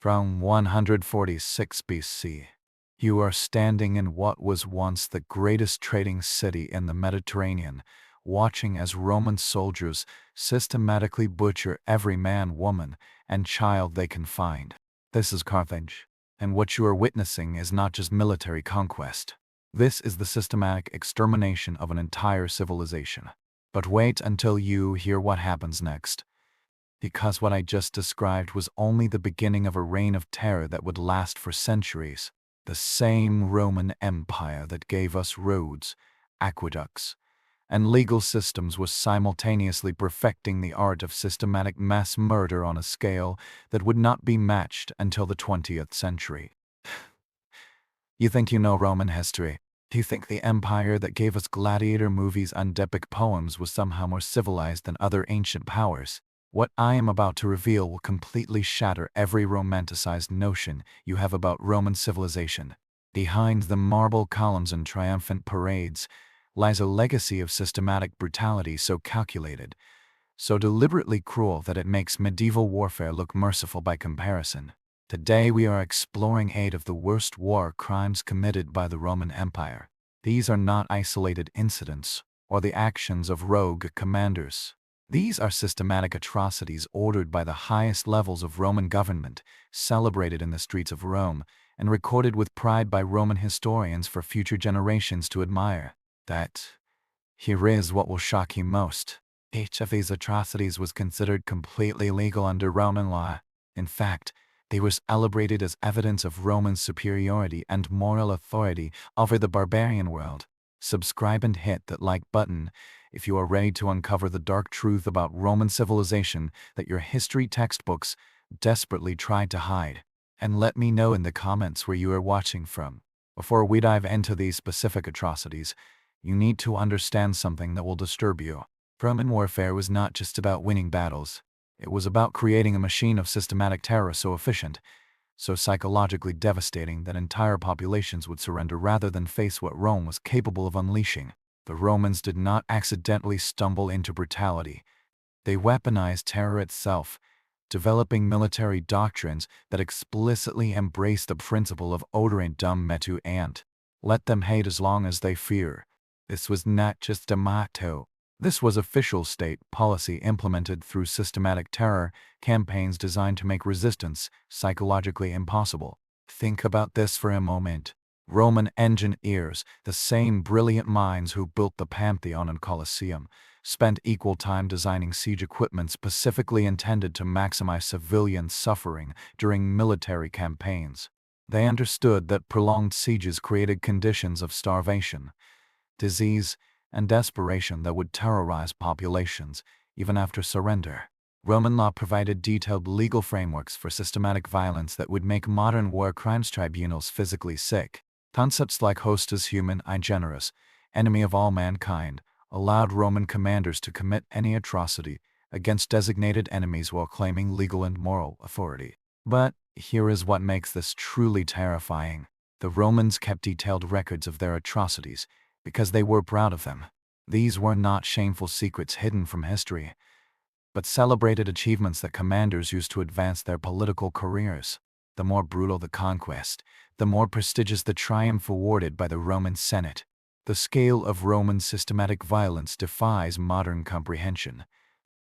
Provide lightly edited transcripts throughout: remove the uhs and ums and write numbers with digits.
From 146 BC, you are standing in what was once the greatest trading city in the Mediterranean, watching as Roman soldiers systematically butcher every man, woman, and child they can find. This is Carthage, and what you are witnessing is not just military conquest. This is the systematic extermination of an entire civilization. But wait until you hear what happens next. Because what I just described was only the beginning of a reign of terror that would last for centuries. The same Roman Empire that gave us roads, aqueducts, and legal systems was simultaneously perfecting the art of systematic mass murder on a scale that would not be matched until the 20th century. You think you know Roman history? Do you think the empire that gave us gladiator movies and epic poems was somehow more civilized than other ancient powers? What I am about to reveal will completely shatter every romanticized notion you have about Roman civilization. Behind the marble columns and triumphant parades lies a legacy of systematic brutality so calculated, so deliberately cruel that it makes medieval warfare look merciful by comparison. Today we are exploring 8 of the worst war crimes committed by the Roman Empire. These are not isolated incidents or the actions of rogue commanders. These are systematic atrocities ordered by the highest levels of Roman government, celebrated in the streets of Rome, and recorded with pride by Roman historians for future generations to admire. Here is what will shock you most. Each of these atrocities was considered completely legal under Roman law. In fact, they were celebrated as evidence of Roman superiority and moral authority over the barbarian world. Subscribe and hit that like button if you are ready to uncover the dark truth about Roman civilization that your history textbooks desperately tried to hide. And let me know in the comments where you are watching from. Before we dive into these specific atrocities, you need to understand something that will disturb you. Roman warfare was not just about winning battles. It was about creating a machine of systematic terror so efficient, so psychologically devastating that entire populations would surrender rather than face what Rome was capable of unleashing. The Romans did not accidentally stumble into brutality. They weaponized terror itself, developing military doctrines that explicitly embraced the principle of odere dum metu ant. Let them hate as long as they fear. This was not just a motto. This was official state policy implemented through systematic terror campaigns designed to make resistance psychologically impossible. Think about this for a moment. Roman engineers, the same brilliant minds who built the Pantheon and Colosseum, spent equal time designing siege equipment specifically intended to maximize civilian suffering during military campaigns. They understood that prolonged sieges created conditions of starvation, disease, and desperation that would terrorize populations even after surrender. Roman law provided detailed legal frameworks for systematic violence that would make modern war crimes tribunals physically sick. Concepts like hostis human I generis, enemy of all mankind, allowed Roman commanders to commit any atrocity against designated enemies while claiming legal and moral authority. But here is what makes this truly terrifying. The Romans kept detailed records of their atrocities because they were proud of them. These were not shameful secrets hidden from history, but celebrated achievements that commanders used to advance their political careers. The more brutal the conquest, the more prestigious the triumph awarded by the Roman Senate. The scale of Roman systematic violence defies modern comprehension.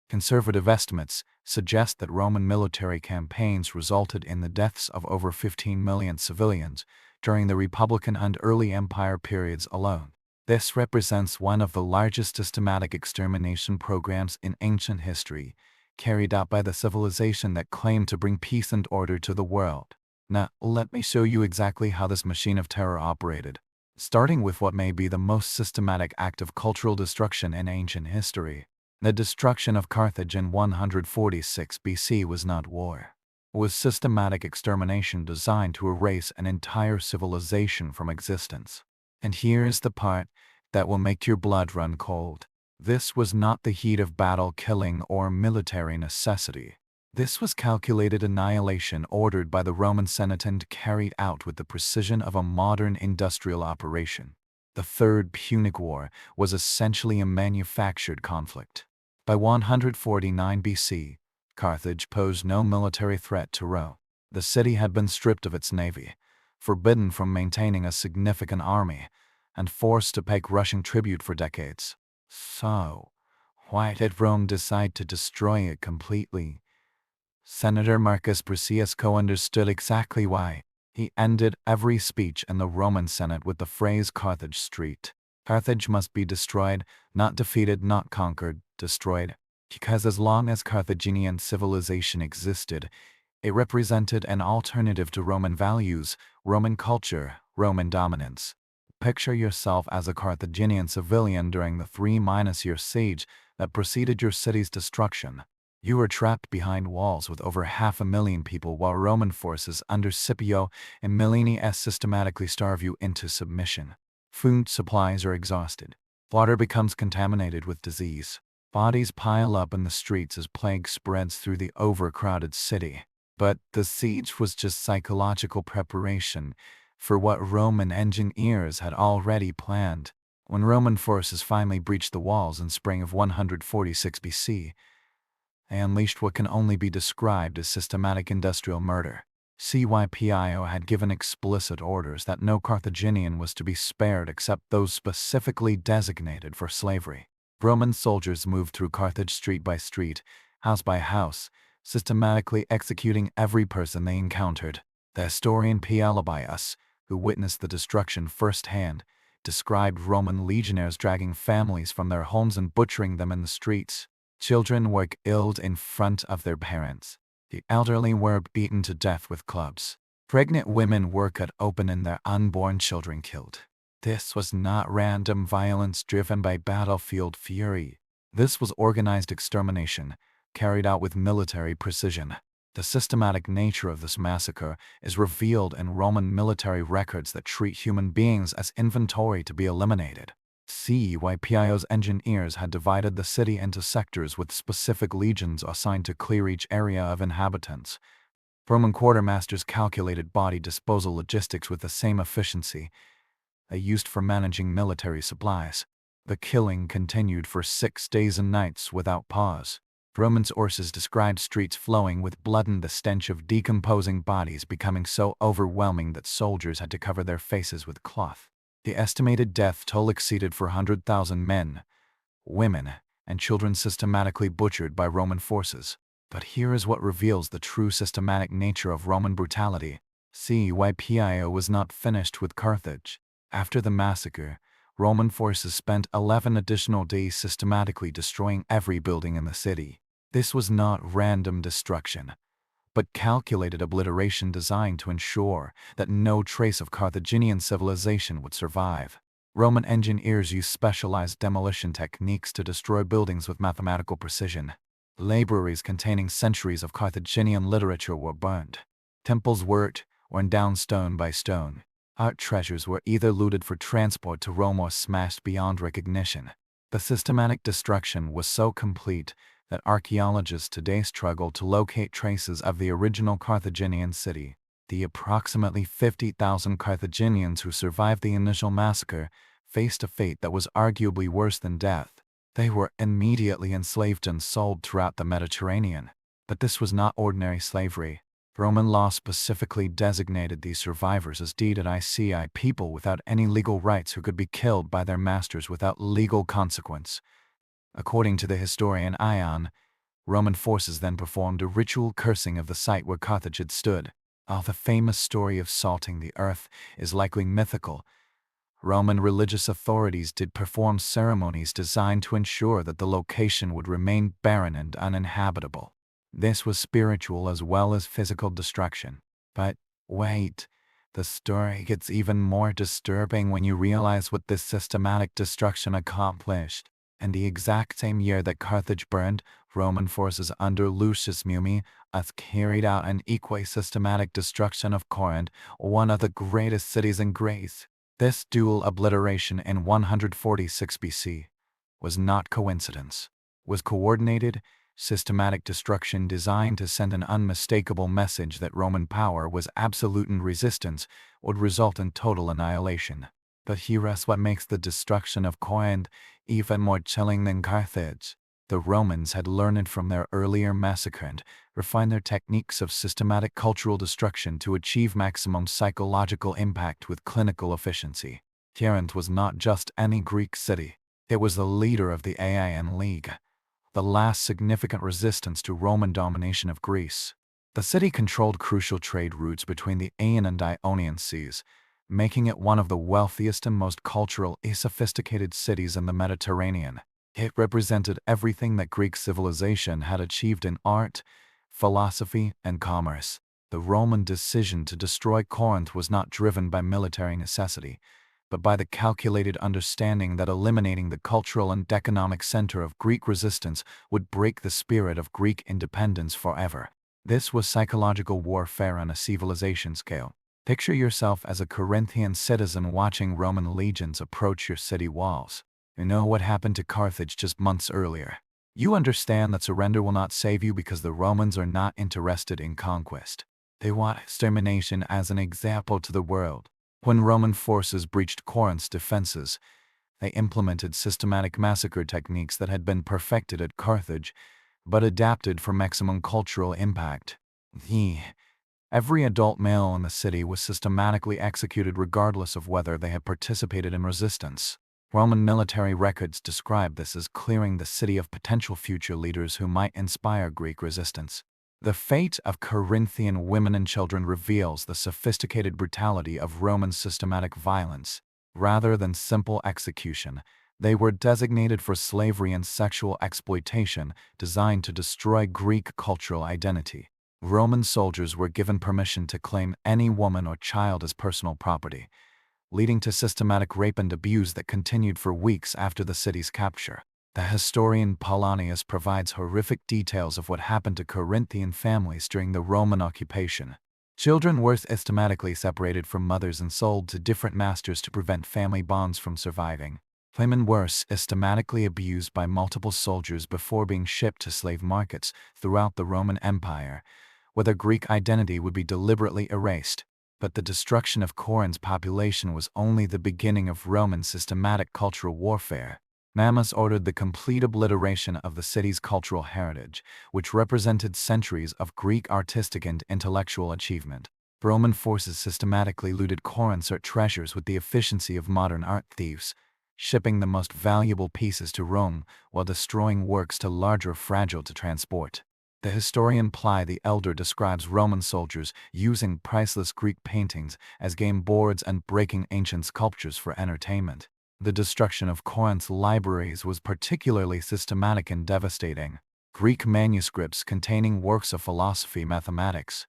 Conservative estimates suggest that Roman military campaigns resulted in the deaths of over 15 million civilians during the Republican and early Empire periods alone. This represents one of the largest systematic extermination programs in ancient history, carried out by the civilization that claimed to bring peace and order to the world. Now, let me show you exactly how this machine of terror operated. Starting with what may be the most systematic act of cultural destruction in ancient history. The destruction of Carthage in 146 BC was not war. It was systematic extermination designed to erase an entire civilization from existence. And here's the part that will make your blood run cold. This was not the heat of battle killing or military necessity. This was calculated annihilation ordered by the Roman Senate and carried out with the precision of a modern industrial operation. The Third Punic War was essentially a manufactured conflict. By 149 BC, Carthage posed no military threat to Rome. The city had been stripped of its navy, forbidden from maintaining a significant army, and forced to pay rushing tribute for decades. So, why did Rome decide to destroy it completely? Senator Marcus Bruciusco understood exactly why. He ended every speech in the Roman Senate with the phrase Carthage Street. Carthage must be destroyed, not defeated, not conquered, destroyed. Because as long as Carthaginian civilization existed, it represented an alternative to Roman values, Roman culture, Roman dominance. Picture yourself as a Carthaginian civilian during the 3-year siege that preceded your city's destruction. You were trapped behind walls with over 500,000 people while Roman forces under Scipio and Milinius systematically starve you into submission. Food supplies are exhausted. Water becomes contaminated with disease. Bodies pile up in the streets as plague spreads through the overcrowded city. But the siege was just psychological preparation for what Roman engineers had already planned. When Roman forces finally breached the walls in spring of 146 BC, they unleashed what can only be described as systematic industrial murder. Scipio had given explicit orders that no Carthaginian was to be spared except those specifically designated for slavery. Roman soldiers moved through Carthage street by street, house by house, systematically executing every person they encountered. The historian Polybius, who witnessed the destruction firsthand, described Roman legionnaires dragging families from their homes and butchering them in the streets. Children were killed in front of their parents. The elderly were beaten to death with clubs. Pregnant women were cut open and their unborn children killed. This was not random violence driven by battlefield fury. This was organized extermination, carried out with military precision. The systematic nature of this massacre is revealed in Roman military records that treat human beings as inventory to be eliminated. Scipio's engineers had divided the city into sectors with specific legions assigned to clear each area of inhabitants. Roman quartermasters calculated body disposal logistics with the same efficiency they used for managing military supplies. The killing continued for 6 days and nights without pause. Roman sources described streets flowing with blood and the stench of decomposing bodies becoming so overwhelming that soldiers had to cover their faces with cloth. The estimated death toll exceeded 400,000 men, women, and children systematically butchered by Roman forces. But here is what reveals the true systematic nature of Roman brutality. Scipio was not finished with Carthage. After the massacre, Roman forces spent 11 additional days systematically destroying every building in the city. This was not random destruction, but calculated obliteration designed to ensure that no trace of Carthaginian civilization would survive. Roman engineers used specialized demolition techniques to destroy buildings with mathematical precision. Libraries containing centuries of Carthaginian literature were burned. Temples were worn down stone by stone. Art treasures were either looted for transport to Rome or smashed beyond recognition. The systematic destruction was so complete that archaeologists today struggle to locate traces of the original Carthaginian city. The approximately 50,000 Carthaginians who survived the initial massacre faced a fate that was arguably worse than death. They were immediately enslaved and sold throughout the Mediterranean. But this was not ordinary slavery. Roman law specifically designated these survivors as deicii, people without any legal rights who could be killed by their masters without legal consequence. According to the historian Ion, Roman forces then performed a ritual cursing of the site where Carthage had stood. While the famous story of salting the earth is likely mythical, Roman religious authorities did perform ceremonies designed to ensure that the location would remain barren and uninhabitable. This was spiritual as well as physical destruction. But wait, the story gets even more disturbing when you realize what this systematic destruction accomplished. In the exact same year that Carthage burned, Roman forces under Lucius Mummius carried out an equally systematic destruction of Corinth, one of the greatest cities in Greece. This dual obliteration in 146 BC was not coincidence. Was coordinated, systematic destruction designed to send an unmistakable message that Roman power was absolute and resistance would result in total annihilation. But here's what makes the destruction of Corinth even more chilling than Carthage. The Romans had learned from their earlier massacre and refined their techniques of systematic cultural destruction to achieve maximum psychological impact with clinical efficiency. Corinth was not just any Greek city. It was the leader of the Aeaean League, the last significant resistance to Roman domination of Greece. The city controlled crucial trade routes between the Aegean and Ionian seas, making it one of the wealthiest and most culturally sophisticated cities in the Mediterranean. It represented everything that Greek civilization had achieved in art, philosophy, and commerce. The Roman decision to destroy Corinth was not driven by military necessity, but by the calculated understanding that eliminating the cultural and economic center of Greek resistance would break the spirit of Greek independence forever. This was psychological warfare on a civilization scale. Picture yourself as a Corinthian citizen watching Roman legions approach your city walls. You know what happened to Carthage just months earlier. You understand that surrender will not save you because the Romans are not interested in conquest. They want extermination as an example to the world. When Roman forces breached Corinth's defenses, they implemented systematic massacre techniques that had been perfected at Carthage, but adapted for maximum cultural impact. Every adult male in the city was systematically executed regardless of whether they had participated in resistance. Roman military records describe this as clearing the city of potential future leaders who might inspire Greek resistance. The fate of Corinthian women and children reveals the sophisticated brutality of Roman systematic violence. Rather than simple execution, they were designated for slavery and sexual exploitation designed to destroy Greek cultural identity. Roman soldiers were given permission to claim any woman or child as personal property, leading to systematic rape and abuse that continued for weeks after the city's capture. The historian Paulanius provides horrific details of what happened to Corinthian families during the Roman occupation. Children were systematically separated from mothers and sold to different masters to prevent family bonds from surviving. Women were systematically abused by multiple soldiers before being shipped to slave markets throughout the Roman Empire, where their Greek identity would be deliberately erased. But the destruction of Corinth's population was only the beginning of Roman systematic cultural warfare. Mamas ordered the complete obliteration of the city's cultural heritage, which represented centuries of Greek artistic and intellectual achievement. Roman forces systematically looted Corinth's art treasures with the efficiency of modern art thieves, shipping the most valuable pieces to Rome while destroying works too large or fragile to transport. The historian Pliny the Elder describes Roman soldiers using priceless Greek paintings as game boards and breaking ancient sculptures for entertainment. The destruction of Corinth's libraries was particularly systematic and devastating. Greek manuscripts containing works of philosophy, mathematics,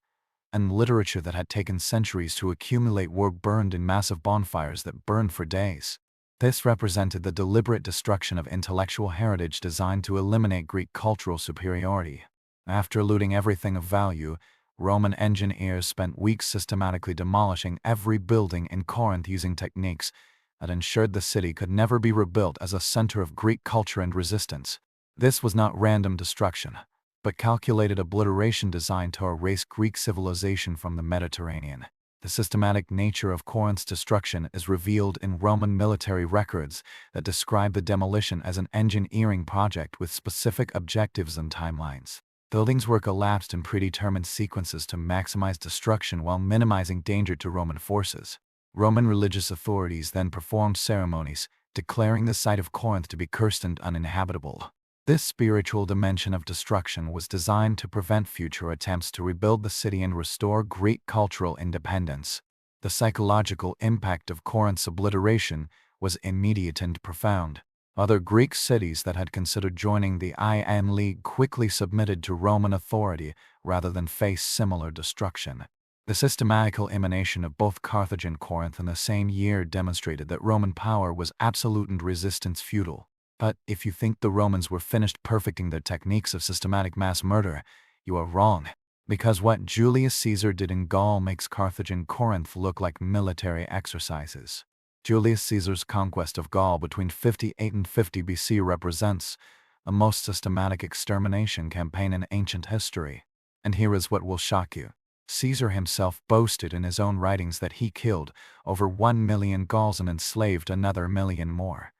and literature that had taken centuries to accumulate were burned in massive bonfires that burned for days. This represented the deliberate destruction of intellectual heritage designed to eliminate Greek cultural superiority. After looting everything of value, Roman engineers spent weeks systematically demolishing every building in Corinth using techniques that ensured the city could never be rebuilt as a center of Greek culture and resistance. This was not random destruction, but calculated obliteration designed to erase Greek civilization from the Mediterranean. The systematic nature of Corinth's destruction is revealed in Roman military records that describe the demolition as an engineering project with specific objectives and timelines. Buildings were collapsed in predetermined sequences to maximize destruction while minimizing danger to Roman forces. Roman religious authorities then performed ceremonies, declaring the site of Corinth to be cursed and uninhabitable. This spiritual dimension of destruction was designed to prevent future attempts to rebuild the city and restore Greek cultural independence. The psychological impact of Corinth's obliteration was immediate and profound. Other Greek cities that had considered joining the Aeaean League quickly submitted to Roman authority rather than face similar destruction. The systematical emanation of both Carthage and Corinth in the same year demonstrated that Roman power was absolute and resistance futile. But if you think the Romans were finished perfecting their techniques of systematic mass murder, you are wrong. Because what Julius Caesar did in Gaul makes Carthage and Corinth look like military exercises. Julius Caesar's conquest of Gaul between 58 and 50 BC represents the most systematic extermination campaign in ancient history. And here is what will shock you. Caesar himself boasted in his own writings that he killed over 1 million Gauls and enslaved another million more.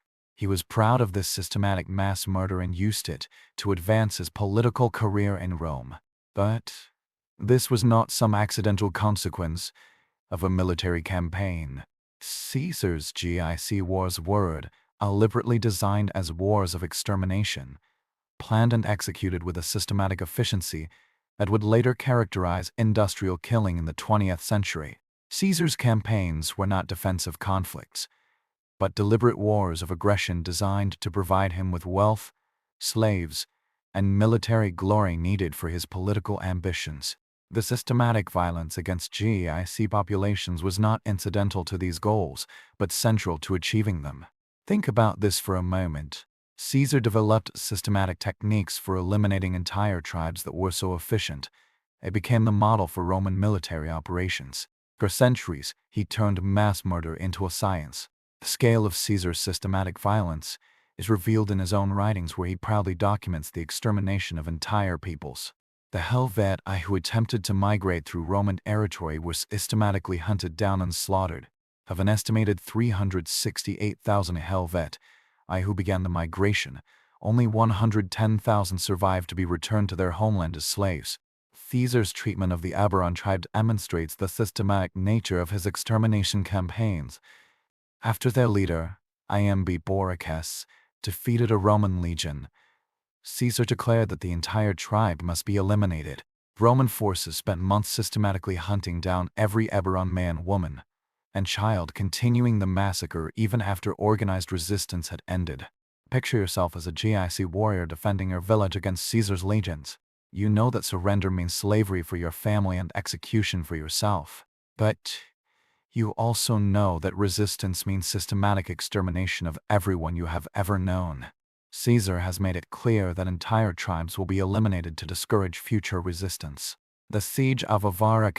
He was proud of this systematic mass murder and used it to advance his political career in Rome. But this was not some accidental consequence of a military campaign. Caesar's GIC wars were deliberately designed as wars of extermination, planned and executed with a systematic efficiency that would later characterize industrial killing in the 20th century. Caesar's campaigns were not defensive conflicts, but deliberate wars of aggression designed to provide him with wealth, slaves, and military glory needed for his political ambitions. The systematic violence against GIC populations was not incidental to these goals, but central to achieving them. Think about this for a moment. Caesar developed systematic techniques for eliminating entire tribes that were so efficient. It became the model for Roman military operations. For centuries, he turned mass murder into a science. The scale of Caesar's systematic violence is revealed in his own writings, where he proudly documents the extermination of entire peoples. The Helvetii who attempted to migrate through Roman territory were systematically hunted down and slaughtered. Of an estimated 368,000 Helvetii who began the migration, only 110,000 survived to be returned to their homeland as slaves. Caesar's treatment of the Aberon tribe demonstrates the systematic nature of his extermination campaigns. After their leader, Iambe defeated a Roman legion, Caesar declared that the entire tribe must be eliminated. Roman forces spent months systematically hunting down every Eburon man, woman, and child, continuing the massacre even after organized resistance had ended. Picture yourself as a GIC warrior defending your village against Caesar's legions. You know that surrender means slavery for your family and execution for yourself. But you also know that resistance means systematic extermination of everyone you have ever known. Caesar has made it clear that entire tribes will be eliminated to discourage future resistance. The siege of Avara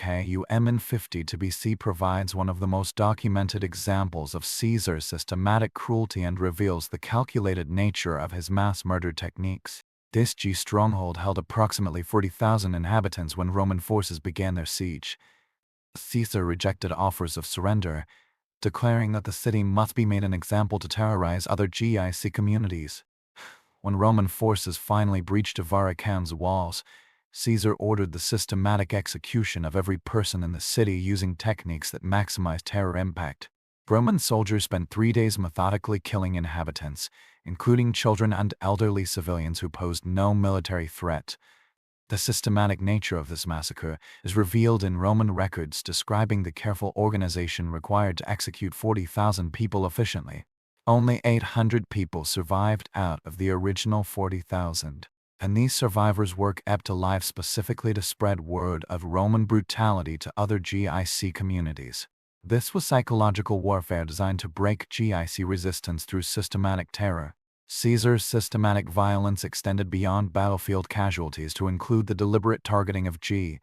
in 50 BC provides one of the most documented examples of Caesar's systematic cruelty and reveals the calculated nature of his mass murder techniques. This stronghold held approximately 40,000 inhabitants when Roman forces began their siege. Caesar rejected offers of surrender, declaring that the city must be made an example to terrorize other GIC communities. When Roman forces finally breached Avara walls, Caesar ordered the systematic execution of every person in the city using techniques that maximized terror impact. Roman soldiers spent 3 days methodically killing inhabitants, including children and elderly civilians who posed no military threat. The systematic nature of this massacre is revealed in Roman records describing the careful organization required to execute 40,000 people efficiently. Only 800 people survived out of the original 40,000. And these survivors were kept alive specifically to spread word of Roman brutality to other GIC communities. This was psychological warfare designed to break GIC resistance through systematic terror. Caesar's systematic violence extended beyond battlefield casualties to include the deliberate targeting of GIC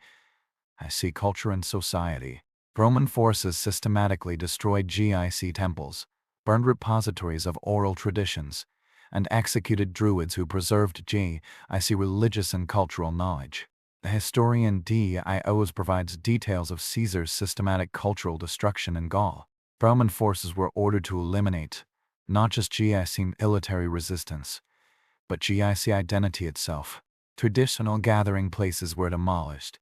culture and society. Roman forces systematically destroyed GIC temples, burned repositories of oral traditions, and executed druids who preserved GIC religious and cultural knowledge. The historian Dios provides details of Caesar's systematic cultural destruction in Gaul. Roman forces were ordered to eliminate not just GIC military resistance, but GIC identity itself. Traditional gathering places were demolished.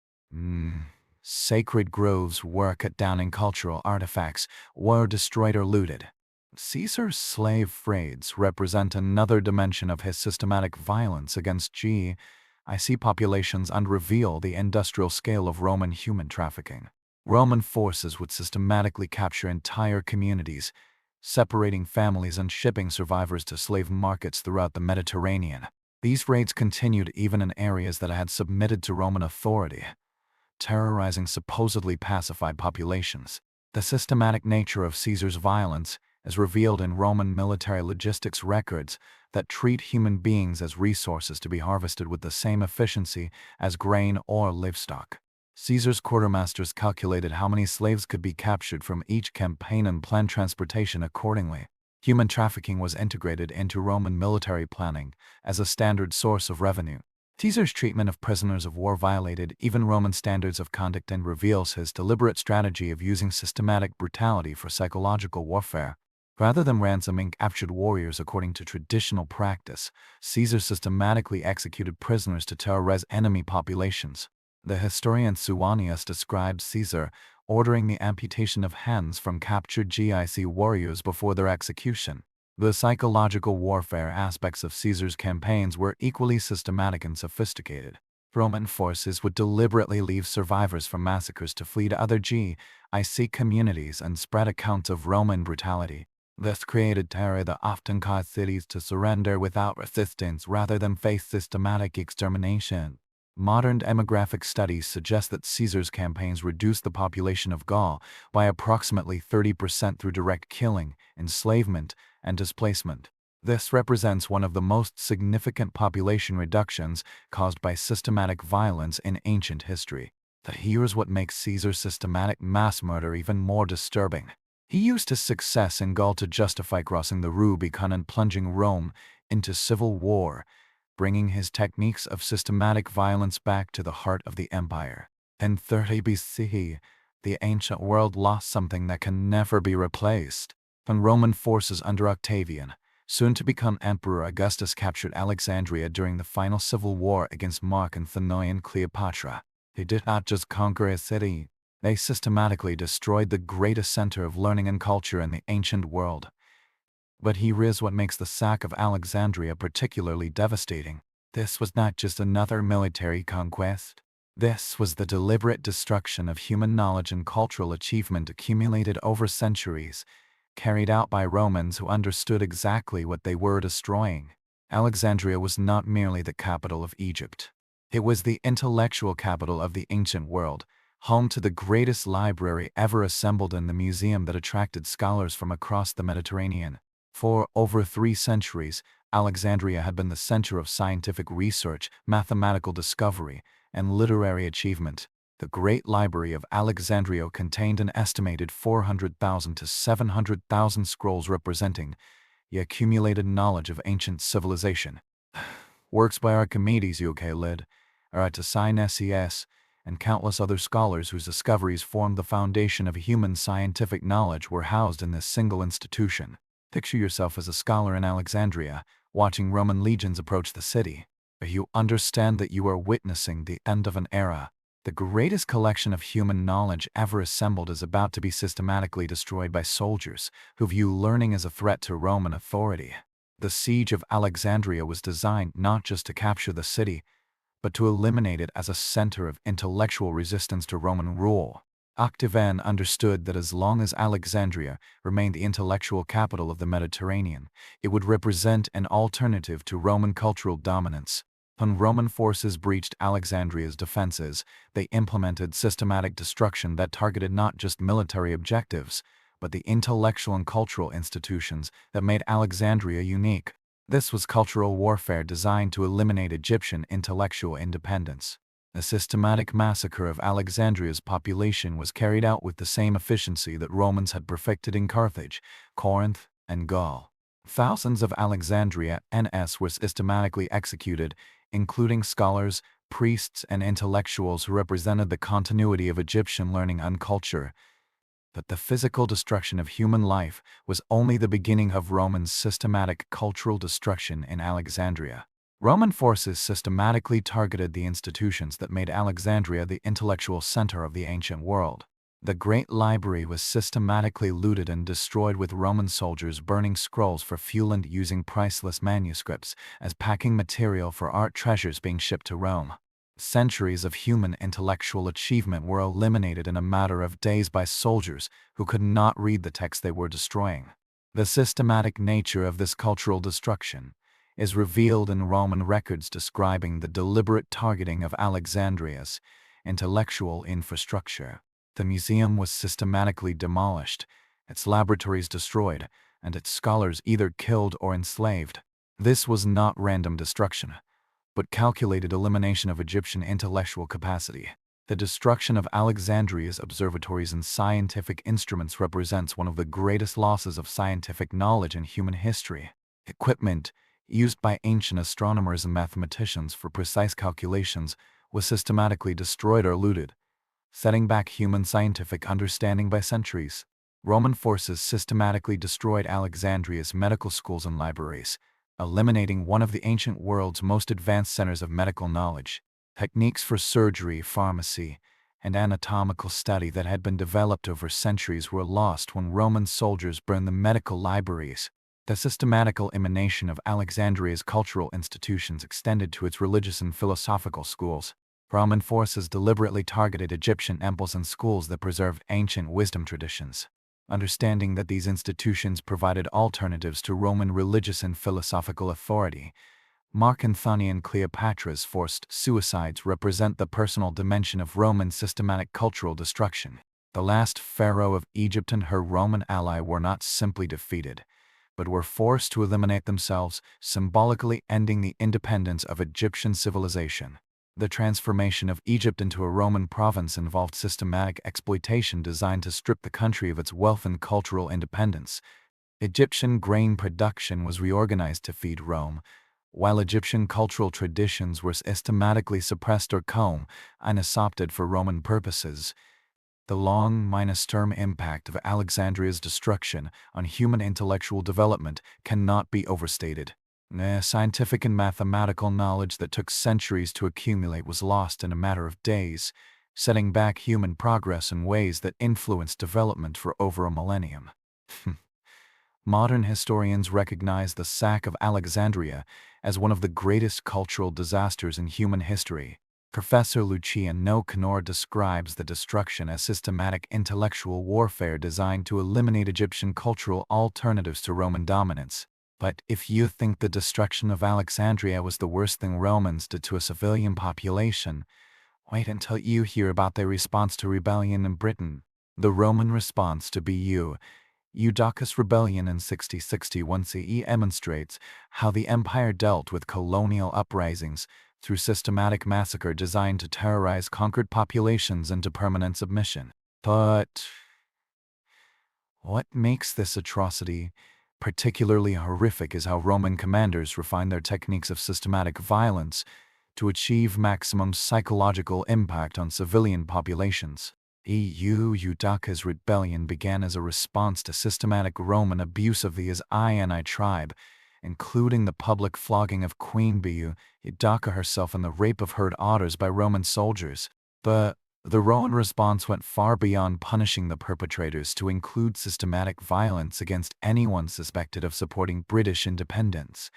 Sacred groves were cut down and cultural artifacts were destroyed or looted. Caesar's slave raids represent another dimension of his systematic violence against GIC populations and reveal the industrial scale of Roman human trafficking. Roman forces would systematically capture entire communities, separating families and shipping survivors to slave markets throughout the Mediterranean. These raids continued even in areas that had submitted to Roman authority, terrorizing supposedly pacified populations. The systematic nature of Caesar's violence is revealed in Roman military logistics records that treat human beings as resources to be harvested with the same efficiency as grain or livestock. Caesar's quartermasters calculated how many slaves could be captured from each campaign and planned transportation accordingly. Human trafficking was integrated into Roman military planning as a standard source of revenue. Caesar's treatment of prisoners of war violated even Roman standards of conduct and reveals his deliberate strategy of using systematic brutality for psychological warfare. Rather than ransoming captured warriors according to traditional practice, Caesar systematically executed prisoners to terrorize enemy populations. The historian Suanius described Caesar ordering the amputation of hands from captured GIC warriors before their execution. The psychological warfare aspects of Caesar's campaigns were equally systematic and sophisticated. Roman forces would deliberately leave survivors from massacres to flee to other GIC communities and spread accounts of Roman brutality. This created terror that often caused cities to surrender without resistance rather than face systematic extermination. Modern demographic studies suggest that Caesar's campaigns reduced the population of Gaul by approximately 30% through direct killing, enslavement, and displacement. This represents one of the most significant population reductions caused by systematic violence in ancient history. But here's what makes Caesar's systematic mass murder even more disturbing. He used his success in Gaul to justify crossing the Rubicon and plunging Rome into civil war, bringing his techniques of systematic violence back to the heart of the empire. In 30 BC, the ancient world lost something that can never be replaced. When Roman forces under Octavian, soon to become Emperor Augustus, captured Alexandria during the final civil war against Mark Antony and Cleopatra, they did not just conquer a city. They systematically destroyed the greatest center of learning and culture in the ancient world. But here is what makes the sack of Alexandria particularly devastating. This was not just another military conquest. This was the deliberate destruction of human knowledge and cultural achievement accumulated over centuries, carried out by Romans who understood exactly what they were destroying. Alexandria was not merely the capital of Egypt. It was the intellectual capital of the ancient world, home to the greatest library ever assembled in the museum that attracted scholars from across the Mediterranean. For over 3 centuries, Alexandria had been the center of scientific research, mathematical discovery, and literary achievement. The Great Library of Alexandria contained an estimated 400,000 to 700,000 scrolls representing the accumulated knowledge of ancient civilization. Works by Archimedes, Euclid, Eratosthenes, and countless other scholars whose discoveries formed the foundation of human scientific knowledge were housed in this single institution. Picture yourself as a scholar in Alexandria, watching Roman legions approach the city. You understand that you are witnessing the end of an era. The greatest collection of human knowledge ever assembled is about to be systematically destroyed by soldiers who view learning as a threat to Roman authority. The siege of Alexandria was designed not just to capture the city, but to eliminate it as a center of intellectual resistance to Roman rule. Octavian understood that as long as Alexandria remained the intellectual capital of the Mediterranean, it would represent an alternative to Roman cultural dominance. When Roman forces breached Alexandria's defenses, they implemented systematic destruction that targeted not just military objectives, but the intellectual and cultural institutions that made Alexandria unique. This was cultural warfare designed to eliminate Egyptian intellectual independence. The systematic massacre of Alexandria's population was carried out with the same efficiency that Romans had perfected in Carthage, Corinth, and Gaul. Thousands of Alexandrians were systematically executed, including scholars, priests, and intellectuals who represented the continuity of Egyptian learning and culture. But the physical destruction of human life was only the beginning of Romans' systematic cultural destruction in Alexandria. Roman forces systematically targeted the institutions that made Alexandria the intellectual center of the ancient world. The Great Library was systematically looted and destroyed, with Roman soldiers burning scrolls for fuel and using priceless manuscripts as packing material for art treasures being shipped to Rome. Centuries of human intellectual achievement were eliminated in a matter of days by soldiers who could not read the text they were destroying. The systematic nature of this cultural destruction is revealed in Roman records describing the deliberate targeting of Alexandria's intellectual infrastructure. The museum was systematically demolished, its laboratories destroyed, and its scholars either killed or enslaved. This was not random destruction, but calculated elimination of Egyptian intellectual capacity. The destruction of Alexandria's observatories and scientific instruments represents one of the greatest losses of scientific knowledge in human history. Equipment used by ancient astronomers and mathematicians for precise calculations was systematically destroyed or looted, setting back human scientific understanding by centuries. Roman forces systematically destroyed Alexandria's medical schools and libraries, eliminating one of the ancient world's most advanced centers of medical knowledge. Techniques for surgery, pharmacy, and anatomical study that had been developed over centuries were lost when Roman soldiers burned the medical libraries. The systematic elimination of Alexandria's cultural institutions extended to its religious and philosophical schools. Roman forces deliberately targeted Egyptian temples and schools that preserved ancient wisdom traditions. Understanding that these institutions provided alternatives to Roman religious and philosophical authority, Mark Antony and Cleopatra's forced suicides represent the personal dimension of Roman systematic cultural destruction. The last pharaoh of Egypt and her Roman ally were not simply defeated, but were forced to eliminate themselves, symbolically ending the independence of Egyptian civilization. The transformation of Egypt into a Roman province involved systematic exploitation designed to strip the country of its wealth and cultural independence. Egyptian grain production was reorganized to feed Rome, while Egyptian cultural traditions were systematically suppressed or usurped for Roman purposes. The long-term impact of Alexandria's destruction on human intellectual development cannot be overstated. Scientific and mathematical knowledge that took centuries to accumulate was lost in a matter of days, setting back human progress in ways that influenced development for over a millennium. Modern historians recognize the sack of Alexandria as one of the greatest cultural disasters in human history. Professor Lucian Nocanor describes the destruction as systematic intellectual warfare designed to eliminate Egyptian cultural alternatives to Roman dominance. But if you think the destruction of Alexandria was the worst thing Romans did to a civilian population, wait until you hear about their response to rebellion in Britain. The Roman response to B.U. Eudochus' rebellion in 6061 CE demonstrates how the empire dealt with colonial uprisings through systematic massacre designed to terrorize conquered populations into permanent submission. But what makes this atrocity particularly horrific is how Roman commanders refined their techniques of systematic violence to achieve maximum psychological impact on civilian populations. Eudochus' rebellion began as a response to systematic Roman abuse of the Asiani tribe, including the public flogging of Queen Eudoca herself and the rape of her daughters by Roman soldiers. But the Roman response went far beyond punishing the perpetrators to include systematic violence against anyone suspected of supporting British independence.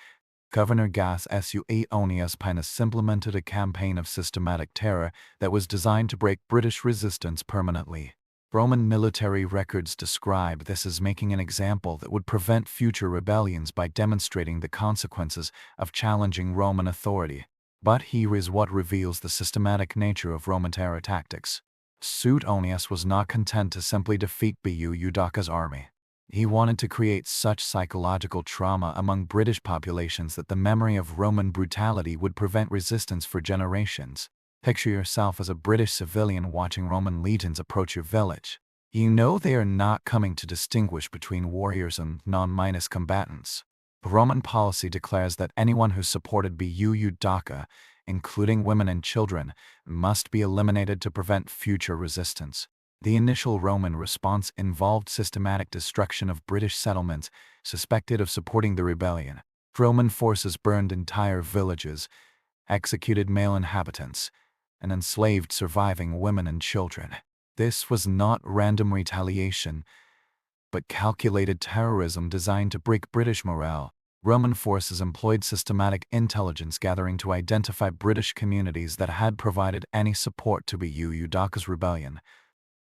Governor Gaius Suetonius Pinus implemented a campaign of systematic terror that was designed to break British resistance permanently. Roman military records describe this as making an example that would prevent future rebellions by demonstrating the consequences of challenging Roman authority. But here is what reveals the systematic nature of Roman terror tactics. Suetonius was not content to simply defeat Eudochus' army. He wanted to create such psychological trauma among British populations that the memory of Roman brutality would prevent resistance for generations. Picture yourself as a British civilian watching Roman legions approach your village. You know they are not coming to distinguish between warriors and non-combatants. Roman policy declares that anyone who supported Eudoca, including women and children, must be eliminated to prevent future resistance. The initial Roman response involved systematic destruction of British settlements suspected of supporting the rebellion. Roman forces burned entire villages, executed male inhabitants, and enslaved surviving women and children. This was not random retaliation, but calculated terrorism designed to break British morale. Roman forces employed systematic intelligence gathering to identify British communities that had provided any support to Eudochus' rebellion.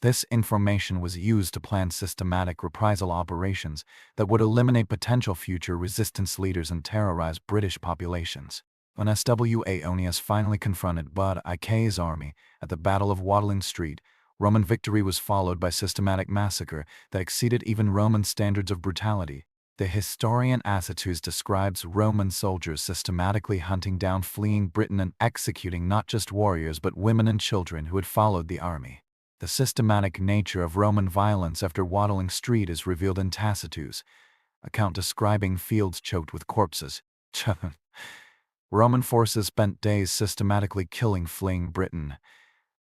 This information was used to plan systematic reprisal operations that would eliminate potential future resistance leaders and terrorize British populations. When Suetonius finally confronted Bud Ik's army at the Battle of Watling Street, Roman victory was followed by systematic massacre that exceeded even Roman standards of brutality. The historian Tacitus describes Roman soldiers systematically hunting down fleeing Britain and executing not just warriors but women and children who had followed the army. The systematic nature of Roman violence after Watling Street is revealed in Tacitus' account describing fields choked with corpses. Roman forces spent days systematically killing fleeing Britain,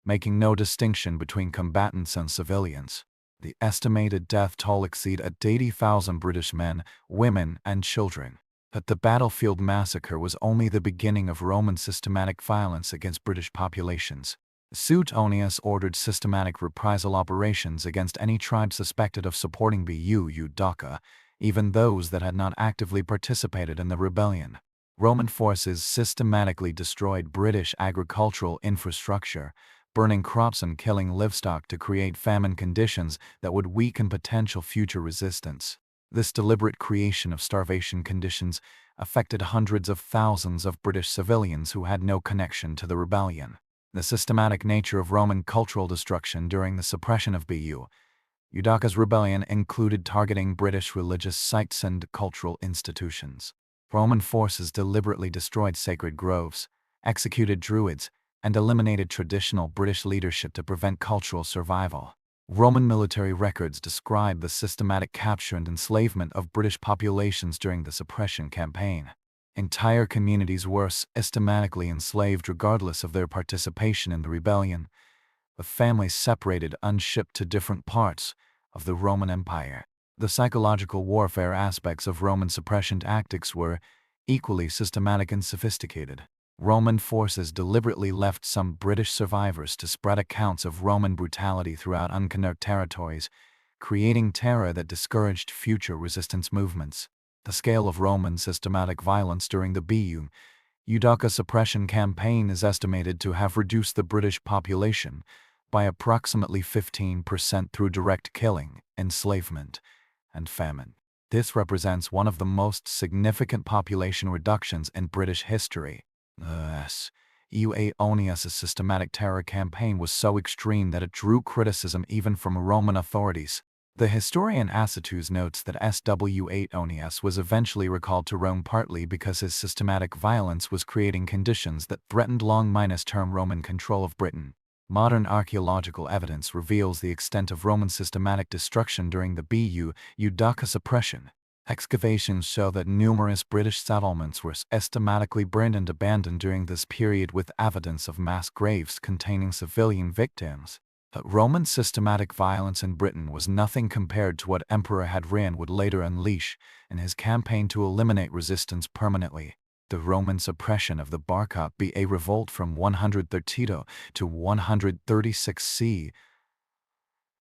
making no distinction between combatants and civilians. The estimated death toll exceeded 80,000 British men, women, and children. But the battlefield massacre was only the beginning of Roman systematic violence against British populations. Suetonius ordered systematic reprisal operations against any tribe suspected of supporting Udoka, even those that had not actively participated in the rebellion. Roman forces systematically destroyed British agricultural infrastructure, burning crops and killing livestock to create famine conditions that would weaken potential future resistance. This deliberate creation of starvation conditions affected hundreds of thousands of British civilians who had no connection to the rebellion. The systematic nature of Roman cultural destruction during the suppression of Udoka's rebellion included targeting British religious sites and cultural institutions. Roman forces deliberately destroyed sacred groves, executed druids, and eliminated traditional British leadership to prevent cultural survival. Roman military records describe the systematic capture and enslavement of British populations during the suppression campaign. Entire communities were systematically enslaved regardless of their participation in the rebellion, with families separated and shipped to different parts of the Roman Empire. The psychological warfare aspects of Roman suppression tactics were equally systematic and sophisticated. Roman forces deliberately left some British survivors to spread accounts of Roman brutality throughout unconquered territories, creating terror that discouraged future resistance movements. The scale of Roman systematic violence during the Udoka suppression campaign is estimated to have reduced the British population by approximately 15% through direct killing, enslavement, and famine. This represents one of the most significant population reductions in British history. Suetonius' systematic terror campaign was so extreme that it drew criticism even from Roman authorities. The historian Tacitus notes that Suetonius was eventually recalled to Rome partly because his systematic violence was creating conditions that threatened long-term Roman control of Britain. Modern archaeological evidence reveals the extent of Roman systematic destruction during the Udoka suppression. Excavations show that numerous British settlements were systematically burned and abandoned during this period, with evidence of mass graves containing civilian victims. But Roman systematic violence in Britain was nothing compared to what Emperor Hadrian would later unleash in his campaign to eliminate resistance permanently. The Roman suppression of the Barca revolt from 132 to 136 CE.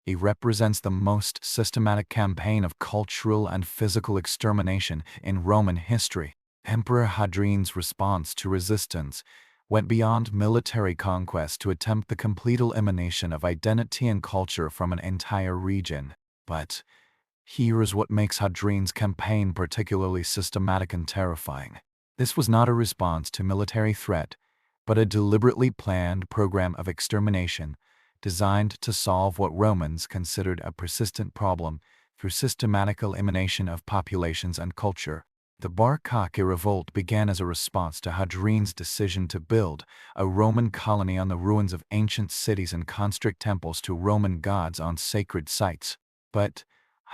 It represents the most systematic campaign of cultural and physical extermination in Roman history. Emperor Hadrian's response to resistance went beyond military conquest to attempt the complete elimination of identity and culture from an entire region. But here's what makes Hadrian's campaign particularly systematic and terrifying. This was not a response to military threat, but a deliberately planned program of extermination designed to solve what Romans considered a persistent problem through systematic elimination of populations and culture. The Barca revolt began as a response to Hadrian's decision to build a Roman colony on the ruins of ancient cities and construct temples to Roman gods on sacred sites. But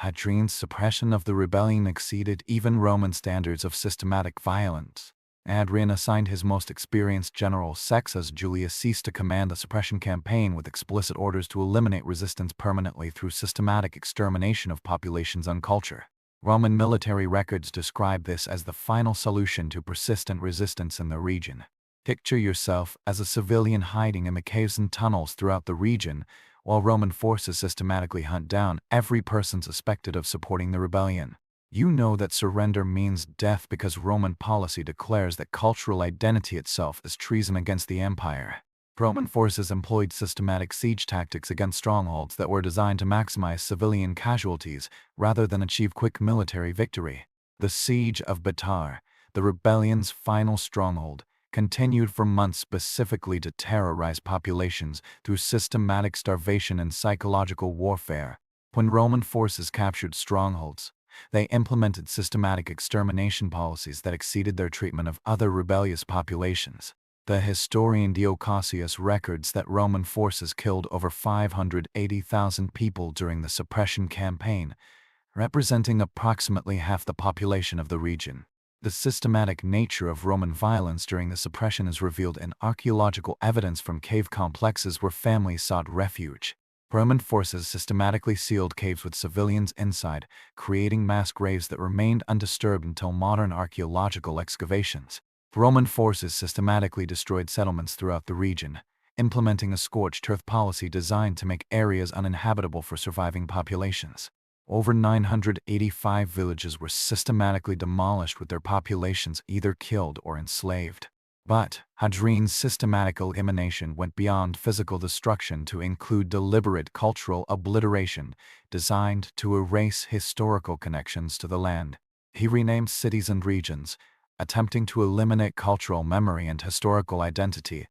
Hadrian's suppression of the rebellion exceeded even Roman standards of systematic violence. Hadrian assigned his most experienced general Sextus Julius Caesar to command the suppression campaign with explicit orders to eliminate resistance permanently through systematic extermination of populations and culture. Roman military records describe this as the final solution to persistent resistance in the region. Picture yourself as a civilian hiding in the caves and tunnels throughout the region, while Roman forces systematically hunt down every person suspected of supporting the rebellion. You know that surrender means death because Roman policy declares that cultural identity itself is treason against the empire. Roman forces employed systematic siege tactics against strongholds that were designed to maximize civilian casualties rather than achieve quick military victory. The siege of Batar, the rebellion's final stronghold, continued for months specifically to terrorize populations through systematic starvation and psychological warfare. When Roman forces captured strongholds, they implemented systematic extermination policies that exceeded their treatment of other rebellious populations. The historian Dio Cassius records that Roman forces killed over 580,000 people during the suppression campaign, representing approximately half the population of the region. The systematic nature of Roman violence during the suppression is revealed in archaeological evidence from cave complexes where families sought refuge. Roman forces systematically sealed caves with civilians inside, creating mass graves that remained undisturbed until modern archaeological excavations. Roman forces systematically destroyed settlements throughout the region, implementing a scorched earth policy designed to make areas uninhabitable for surviving populations. Over 985 villages were systematically demolished with their populations either killed or enslaved. But Hadrian's systematic elimination went beyond physical destruction to include deliberate cultural obliteration designed to erase historical connections to the land. He renamed cities and regions, attempting to eliminate cultural memory and historical identity.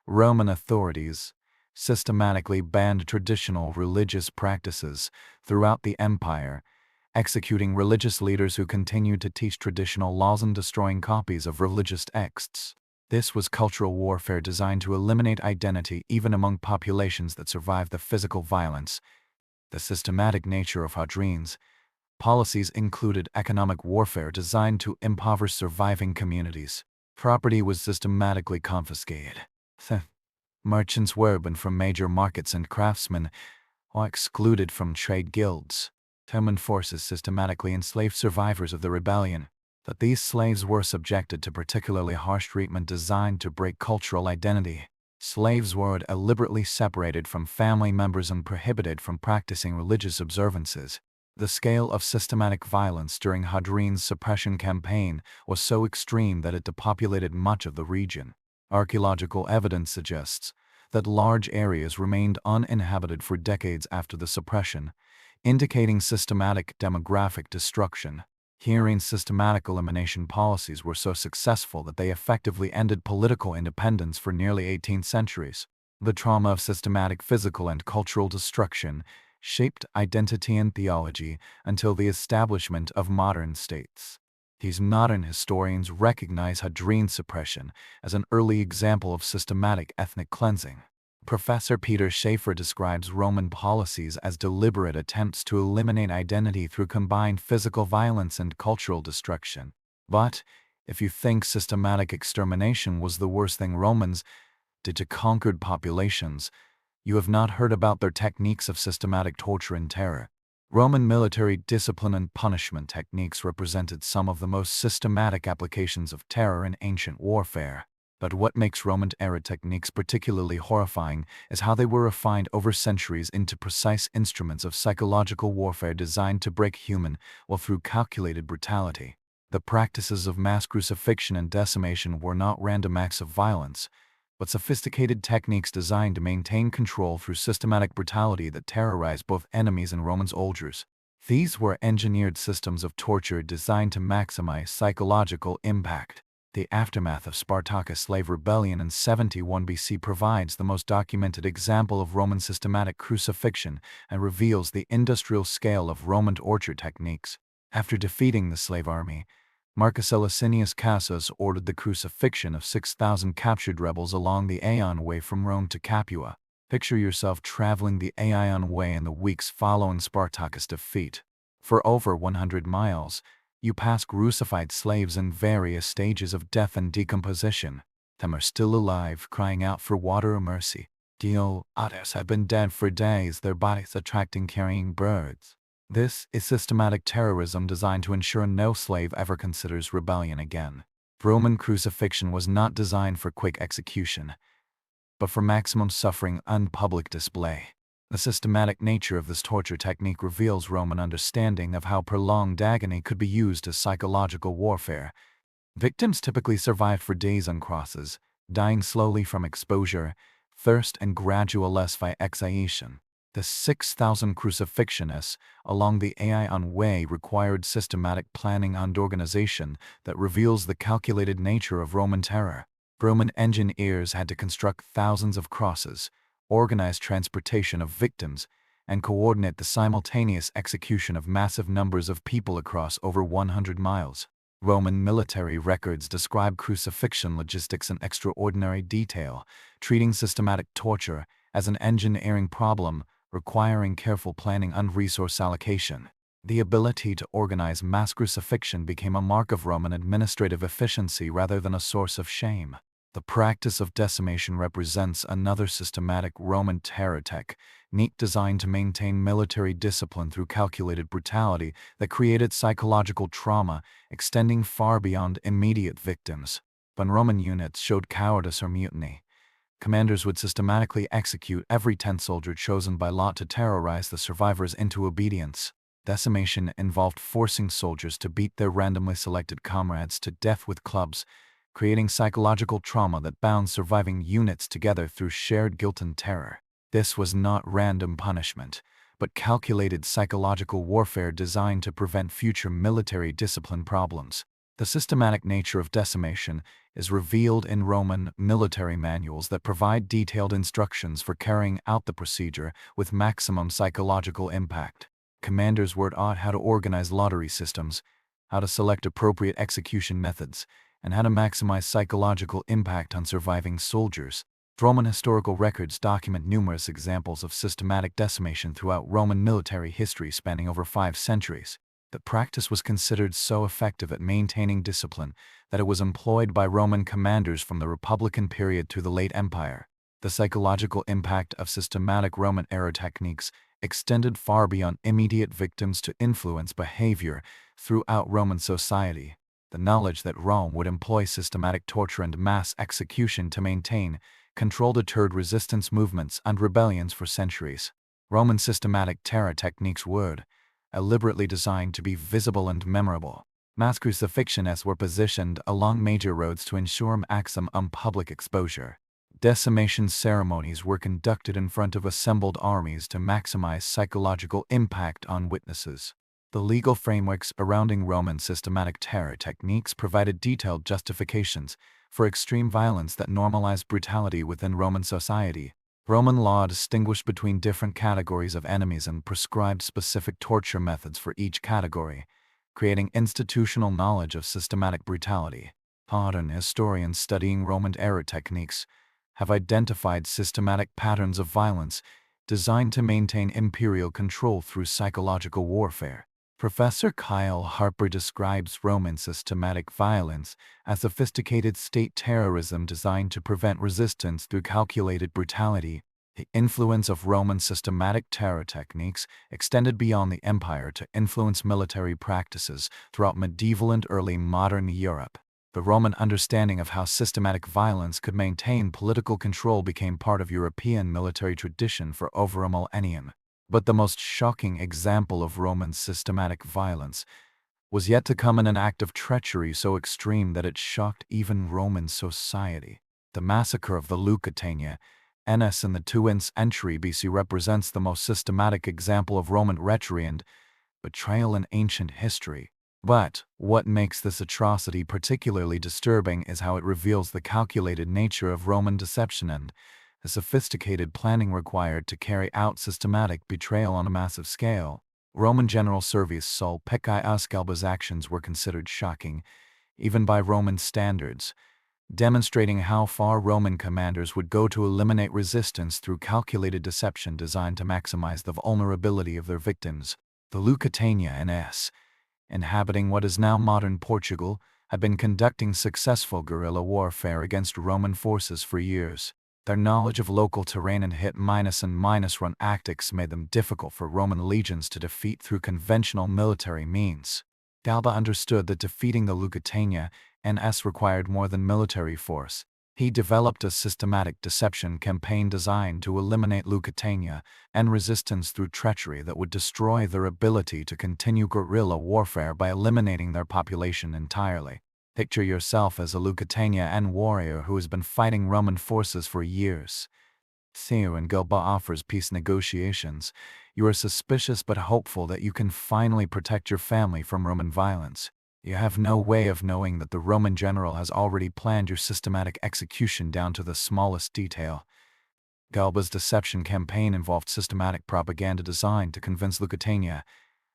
Roman authorities systematically banned traditional religious practices throughout the empire, executing religious leaders who continued to teach traditional laws and destroying copies of religious texts. This was cultural warfare designed to eliminate identity even among populations that survived the physical violence. The systematic nature of Hadrian's policies included economic warfare designed to impoverish surviving communities. Property was systematically confiscated. Merchants were banned from major markets and craftsmen were excluded from trade guilds. Roman forces systematically enslaved survivors of the rebellion, but these slaves were subjected to particularly harsh treatment designed to break cultural identity. Slaves were deliberately separated from family members and prohibited from practicing religious observances. The scale of systematic violence during Hadrian's suppression campaign was so extreme that it depopulated much of the region. Archaeological evidence suggests that large areas remained uninhabited for decades after the suppression, indicating systematic demographic destruction. Hadrian's systematic elimination policies were so successful that they effectively ended political independence for nearly 18 centuries. The trauma of systematic physical and cultural destruction shaped identity and theology until the establishment of modern states. These modern historians recognize Hadrian's suppression as an early example of systematic ethnic cleansing. Professor Peter Schaefer describes Roman policies as deliberate attempts to eliminate identity through combined physical violence and cultural destruction. But if you think systematic extermination was the worst thing Romans did to conquered populations, you have not heard about their techniques of systematic torture and terror. Roman military discipline and punishment techniques represented some of the most systematic applications of terror in ancient warfare. But what makes Roman-era techniques particularly horrifying is how they were refined over centuries into precise instruments of psychological warfare designed to break human will through calculated brutality. The practices of mass crucifixion and decimation were not random acts of violence, but sophisticated techniques designed to maintain control through systematic brutality that terrorized both enemies and Roman soldiers. These were engineered systems of torture designed to maximize psychological impact. The aftermath of Spartacus' slave rebellion in 71 BC provides the most documented example of Roman systematic crucifixion and reveals the industrial scale of Roman torture techniques. After defeating the slave army, Marcus Licinius Crassus ordered the crucifixion of 6,000 captured rebels along the Aegean Way from Rome to Capua. Picture yourself traveling the Aegean Way in the weeks following Spartacus' defeat. For over 100 miles, you pass crucified slaves in various stages of death and decomposition. Some are still alive, crying out for water or mercy. Others have been dead for days, their bodies attracting carrying birds. This is systematic terrorism designed to ensure no slave ever considers rebellion again. Roman crucifixion was not designed for quick execution, but for maximum suffering and public display. The systematic nature of this torture technique reveals Roman understanding of how prolonged agony could be used as psychological warfare. Victims typically survived for days on crosses, dying slowly from exposure, thirst, and gradual asphyxiation. The 6,000 crucifixionists along the Aegean Way required systematic planning and organization that reveals the calculated nature of Roman terror. Roman engineers had to construct thousands of crosses, organize transportation of victims, and coordinate the simultaneous execution of massive numbers of people across over 100 miles. Roman military records describe crucifixion logistics in extraordinary detail, treating systematic torture as an engineering problem requiring careful planning and resource allocation. The ability to organize mass crucifixion became a mark of Roman administrative efficiency rather than a source of shame. The practice of decimation represents another systematic Roman terror technique designed to maintain military discipline through calculated brutality that created psychological trauma extending far beyond immediate victims. When Roman units showed cowardice or mutiny, commanders would systematically execute every 10th soldier chosen by lot to terrorize the survivors into obedience. Decimation involved forcing soldiers to beat their randomly selected comrades to death with clubs, creating psychological trauma that bound surviving units together through shared guilt and terror. This was not random punishment, but calculated psychological warfare designed to prevent future military discipline problems. The systematic nature of decimation is revealed in Roman military manuals that provide detailed instructions for carrying out the procedure with maximum psychological impact. Commanders were taught how to organize lottery systems, how to select appropriate execution methods, and how to maximize psychological impact on surviving soldiers. Roman historical records document numerous examples of systematic decimation throughout Roman military history spanning over 5 centuries. The practice was considered so effective at maintaining discipline that it was employed by Roman commanders from the Republican period to the late Empire. The psychological impact of systematic Roman-era techniques extended far beyond immediate victims to influence behavior throughout Roman society. The knowledge that Rome would employ systematic torture and mass execution to maintain control deterred resistance movements and rebellions for centuries. Roman systematic terror techniques were deliberately designed to be visible and memorable. Mass crucifixions were positioned along major roads to ensure maximum public exposure. Decimation ceremonies were conducted in front of assembled armies to maximize psychological impact on witnesses. The legal frameworks surrounding Roman systematic terror techniques provided detailed justifications for extreme violence that normalized brutality within Roman society. Roman law distinguished between different categories of enemies and prescribed specific torture methods for each category, creating institutional knowledge of systematic brutality. Modern historians studying Roman-era techniques have identified systematic patterns of violence designed to maintain imperial control through psychological warfare. Professor Kyle Harper describes Roman systematic violence as sophisticated state terrorism designed to prevent resistance through calculated brutality. The influence of Roman systematic terror techniques extended beyond the empire to influence military practices throughout medieval and early modern Europe. The Roman understanding of how systematic violence could maintain political control became part of European military tradition for over a millennium. But the most shocking example of Roman systematic violence was yet to come in an act of treachery so extreme that it shocked even Roman society. The massacre of the Lusitania NS in the 2nd century BC represents the most systematic example of Roman treachery and betrayal in ancient history. But what makes this atrocity particularly disturbing is how it reveals the calculated nature of Roman deception and the sophisticated planning required to carry out systematic betrayal on a massive scale. Roman general Servius Sulpicius Galba's actions were considered shocking, even by Roman standards, demonstrating how far Roman commanders would go to eliminate resistance through calculated deception designed to maximize the vulnerability of their victims. The Lusitania NS, inhabiting what is now modern Portugal, had been conducting successful guerrilla warfare against Roman forces for years. Their knowledge of local terrain and hit-and-run tactics made them difficult for Roman legions to defeat through conventional military means. Galba understood that defeating the Lusitania NS required more than military force. He developed a systematic deception campaign designed to eliminate Lusitania and resistance through treachery that would destroy their ability to continue guerrilla warfare by eliminating their population entirely. Picture yourself as a Lusitania warrior who has been fighting Roman forces for years. When Galba offers peace negotiations, you are suspicious but hopeful that you can finally protect your family from Roman violence. You have no way of knowing that the Roman general has already planned your systematic execution down to the smallest detail. Galba's deception campaign involved systematic propaganda designed to convince Lusitania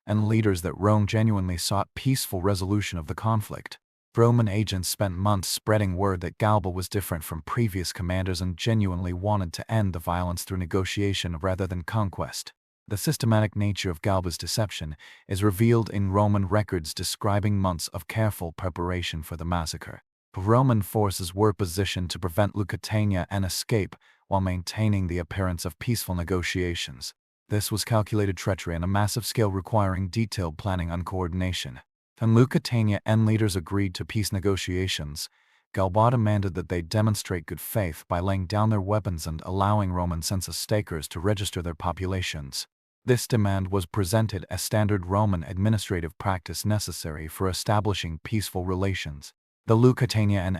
and leaders that Rome genuinely sought peaceful resolution of the conflict. Roman agents spent months spreading word that Galba was different from previous commanders and genuinely wanted to end the violence through negotiation rather than conquest. The systematic nature of Galba's deception is revealed in Roman records describing months of careful preparation for the massacre. Roman forces were positioned to prevent Lusitania and escape while maintaining the appearance of peaceful negotiations. This was calculated treachery on a massive scale requiring detailed planning and coordination. When Lusitania and leaders agreed to peace negotiations, Galba demanded that they demonstrate good faith by laying down their weapons and allowing Roman census takers to register their populations. This demand was presented as standard Roman administrative practice necessary for establishing peaceful relations. The Lusitania and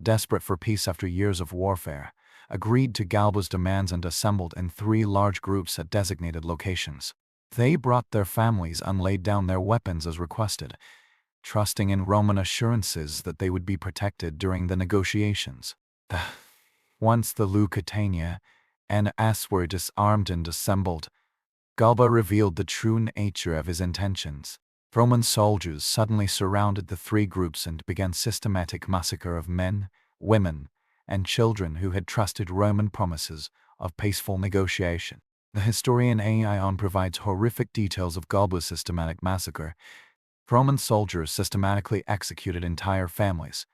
desperate for peace after years of warfare, agreed to Galba's demands and assembled in 3 large groups at designated locations. They brought their families and laid down their weapons as requested, trusting in Roman assurances that they would be protected during the negotiations. Once the Lusitania and were disarmed and assembled, Galba revealed the true nature of his intentions. Roman soldiers suddenly surrounded the 3 groups and began systematic massacre of men, women, and children who had trusted Roman promises of peaceful negotiation. The historian Aion provides horrific details of Galba's systematic massacre. Roman soldiers systematically executed entire families,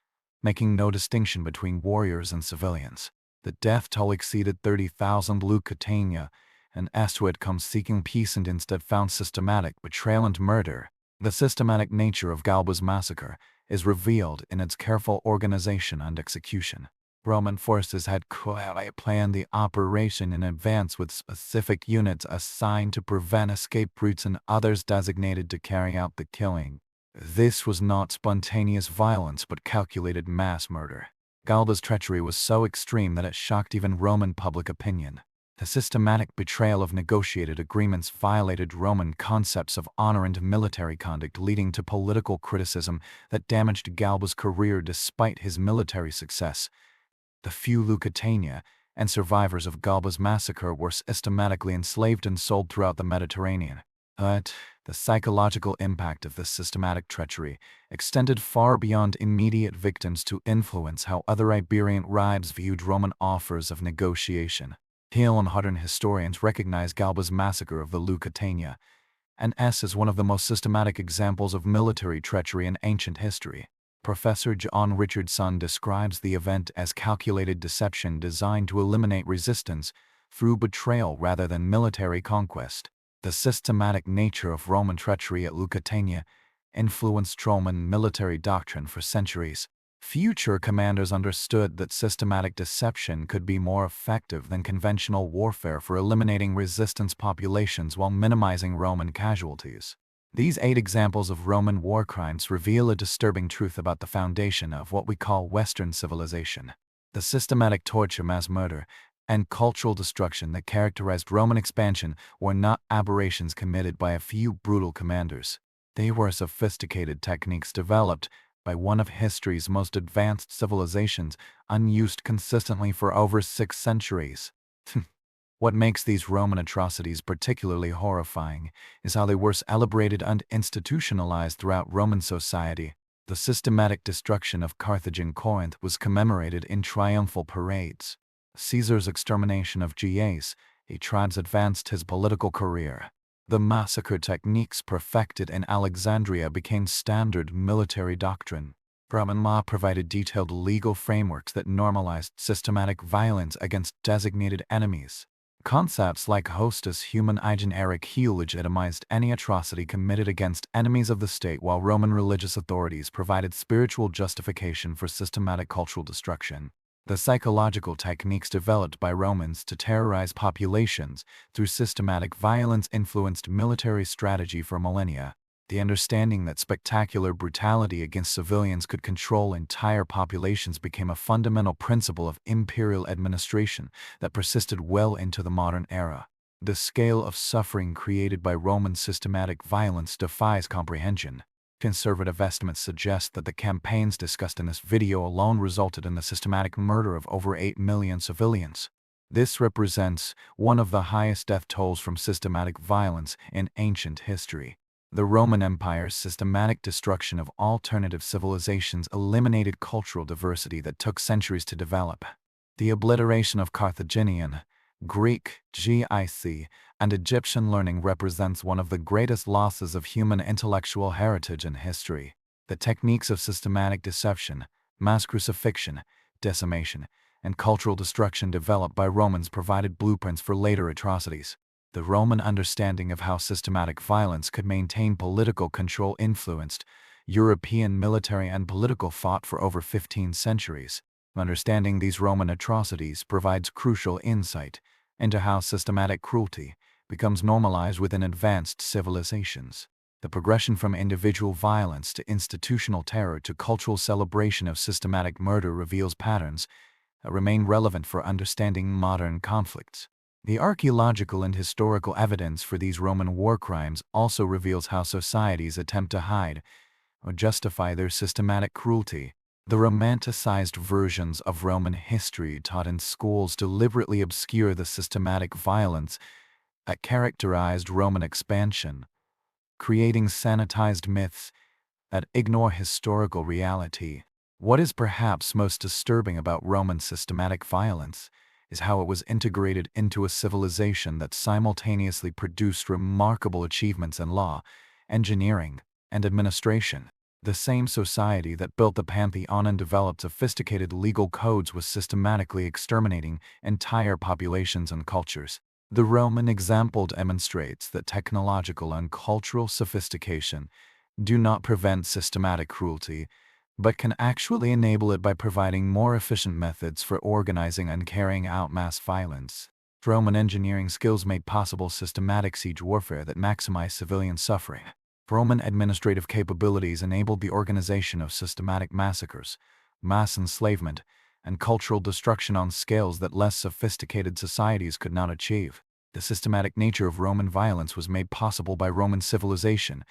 making no distinction between warriors and civilians. The death toll exceeded 30,000. Lusitania and who had come seeking peace and instead found systematic betrayal and murder. The systematic nature of Galba's massacre is revealed in its careful organization and execution. Roman forces had planned the operation in advance with specific units assigned to prevent escape routes and others designated to carry out the killing. This was not spontaneous violence but calculated mass murder. Galba's treachery was so extreme that it shocked even Roman public opinion. The systematic betrayal of negotiated agreements violated Roman concepts of honor and military conduct, leading to political criticism that damaged Galba's career despite his military success. The few Lusitania and survivors of Galba's massacre were systematically enslaved and sold throughout the Mediterranean. But the psychological impact of this systematic treachery extended far beyond immediate victims to influence how other Iberian tribes viewed Roman offers of negotiation. Hill and modern historians recognize Galba's massacre of the Lusitania and as one of the most systematic examples of military treachery in ancient history. Professor John Richardson describes the event as calculated deception designed to eliminate resistance through betrayal rather than military conquest. The systematic nature of Roman treachery at Lusitania influenced Roman military doctrine for centuries. Future commanders understood that systematic deception could be more effective than conventional warfare for eliminating resistance populations while minimizing Roman casualties. These 8 examples of Roman war crimes reveal a disturbing truth about the foundation of what we call Western civilization. The systematic torture, mass murder, and cultural destruction that characterized Roman expansion were not aberrations committed by a few brutal commanders. They were sophisticated techniques developed by one of history's most advanced civilizations, unused consistently for over 6 centuries. What makes these Roman atrocities particularly horrifying is how they were celebrated and institutionalized throughout Roman society. The systematic destruction of Carthage and Corinth was commemorated in triumphal parades. Caesar's extermination of Gas tribes advanced his political career. The massacre techniques perfected in Alexandria became standard military doctrine. Roman law provided detailed legal frameworks that normalized systematic violence against designated enemies. Concepts like hostis human igeneric legitimized any atrocity committed against enemies of the state, while Roman religious authorities provided spiritual justification for systematic cultural destruction. The psychological techniques developed by Romans to terrorize populations through systematic violence influenced military strategy for millennia. The understanding that spectacular brutality against civilians could control entire populations became a fundamental principle of imperial administration that persisted well into the modern era. The scale of suffering created by Roman systematic violence defies comprehension. Conservative estimates suggest that the campaigns discussed in this video alone resulted in the systematic murder of over 8 million civilians. This represents one of the highest death tolls from systematic violence in ancient history. The Roman Empire's systematic destruction of alternative civilizations eliminated cultural diversity that took centuries to develop. The obliteration of Carthaginian, Greek, and Egyptian learning represents one of the greatest losses of human intellectual heritage in history. The techniques of systematic deception, Mass crucifixion, decimation, and cultural destruction developed by Romans provided blueprints for later atrocities. The Roman understanding of how systematic violence could maintain political control influenced European military and political thought for over 15 centuries. Understanding these Roman atrocities provides crucial insight into how systematic cruelty becomes normalized within advanced civilizations. The progression from individual violence to institutional terror to cultural celebration of systematic murder reveals patterns that remain relevant for understanding modern conflicts. The archaeological and historical evidence for these Roman war crimes also reveals how societies attempt to hide or justify their systematic cruelty. The romanticized versions of Roman history taught in schools deliberately obscure the systematic violence that characterized Roman expansion, creating sanitized myths that ignore historical reality. What is perhaps most disturbing about Roman systematic violence is how it was integrated into a civilization that simultaneously produced remarkable achievements in law, engineering, and administration. The same society that built the Pantheon and developed sophisticated legal codes was systematically exterminating entire populations and cultures. The Roman example demonstrates that technological and cultural sophistication do not prevent systematic cruelty, but can actually enable it by providing more efficient methods for organizing and carrying out mass violence. Roman engineering skills made possible systematic siege warfare that maximized civilian suffering. Roman administrative capabilities enabled the organization of systematic massacres, mass enslavement, and cultural destruction on scales that less sophisticated societies could not achieve. The systematic nature of Roman violence was made possible by Roman civilization,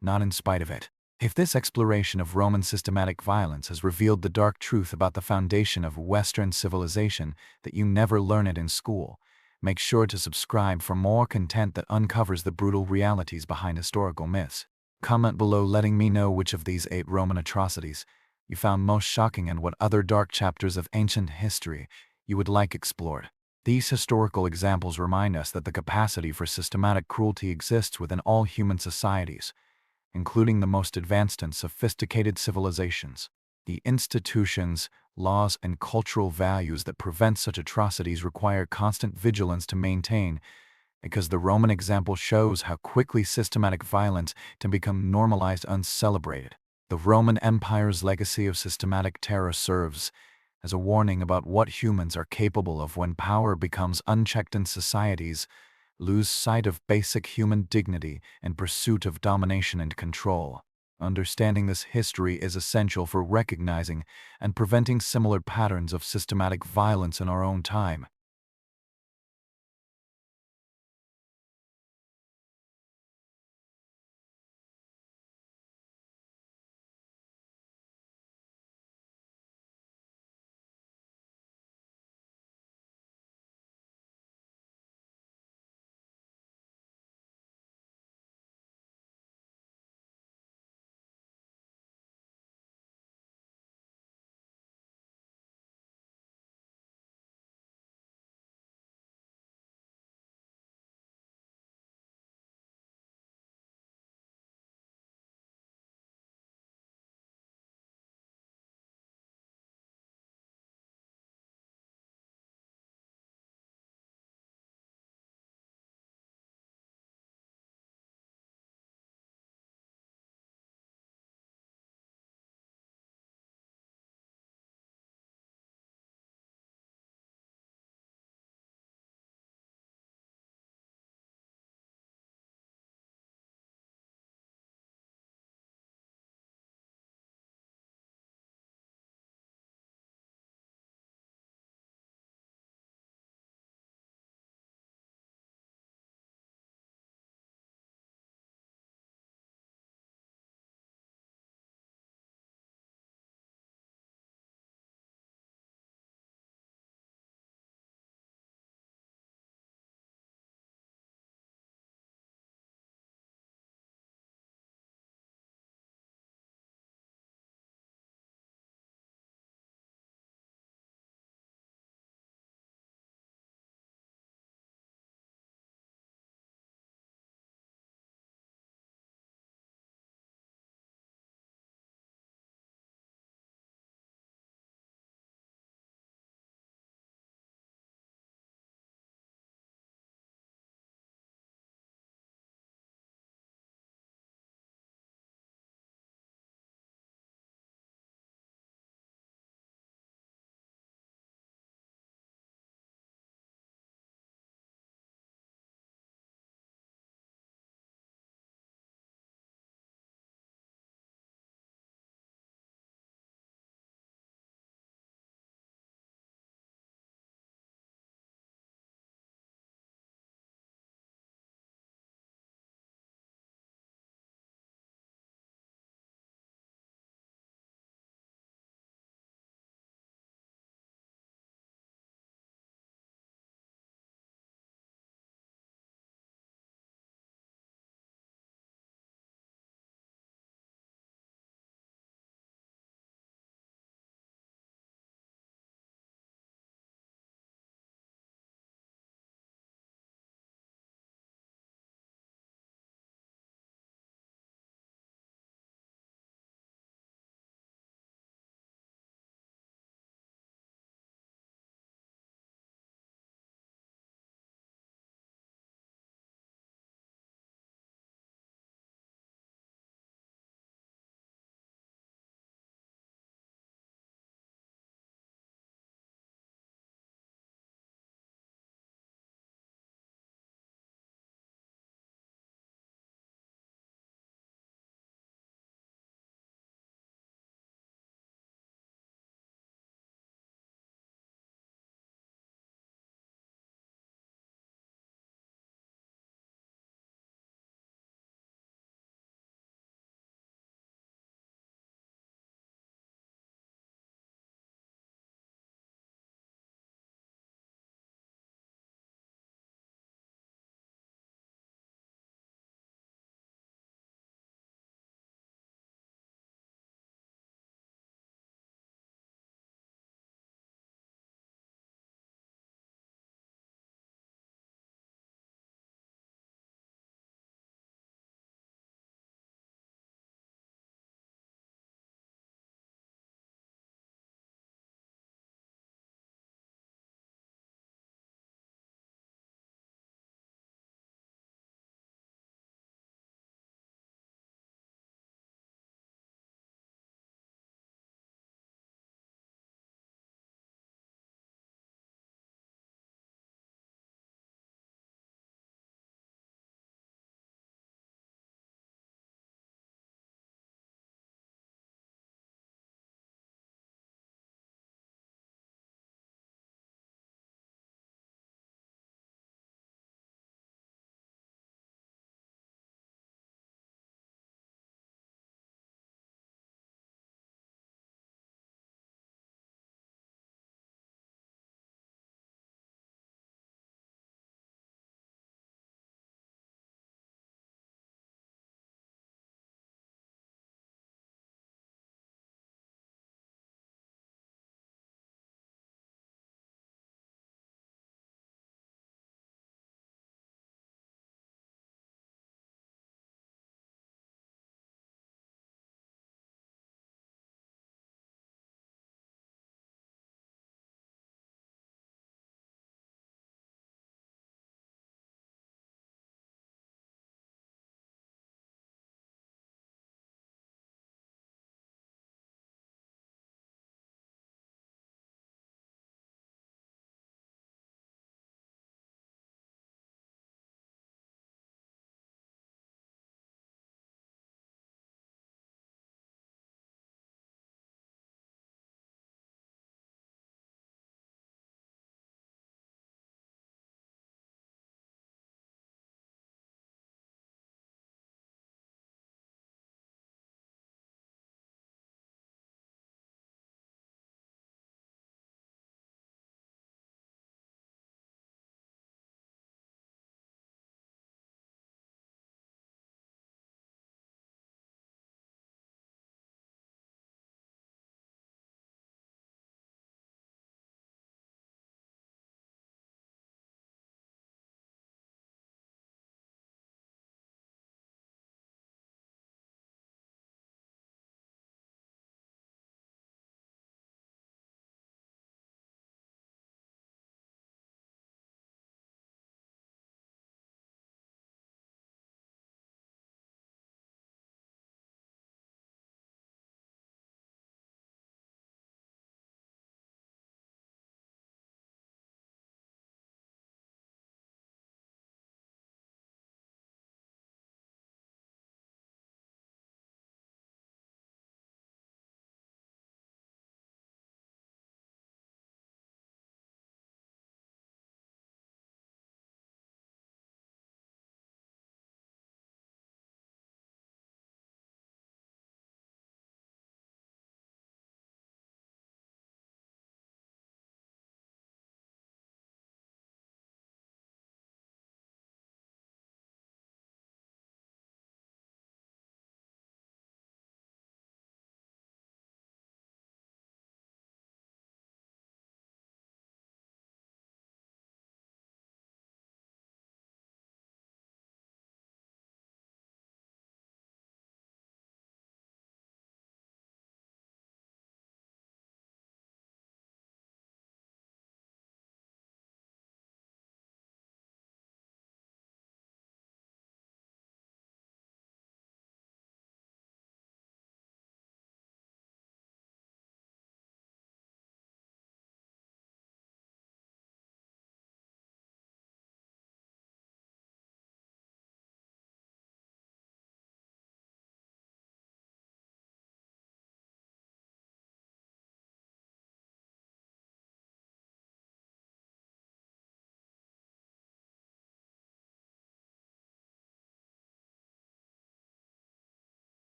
not in spite of it. If this exploration of Roman systematic violence has revealed the dark truth about the foundation of Western civilization that you never learn it in school, make sure to subscribe for more content that uncovers the brutal realities behind historical myths. Comment below letting me know which of these 8 Roman atrocities you found most shocking and what other dark chapters of ancient history you would like explored. These historical examples remind us that the capacity for systematic cruelty exists within all human societies, including the most advanced and sophisticated civilizations. The institutions, laws, and cultural values that prevent such atrocities require constant vigilance to maintain, because the Roman example shows how quickly systematic violence can become normalized and celebrated. The Roman Empire's legacy of systematic terror serves as a warning about what humans are capable of when power becomes unchecked and societies lose sight of basic human dignity in pursuit of domination and control. Understanding this history is essential for recognizing and preventing similar patterns of systematic violence in our own time.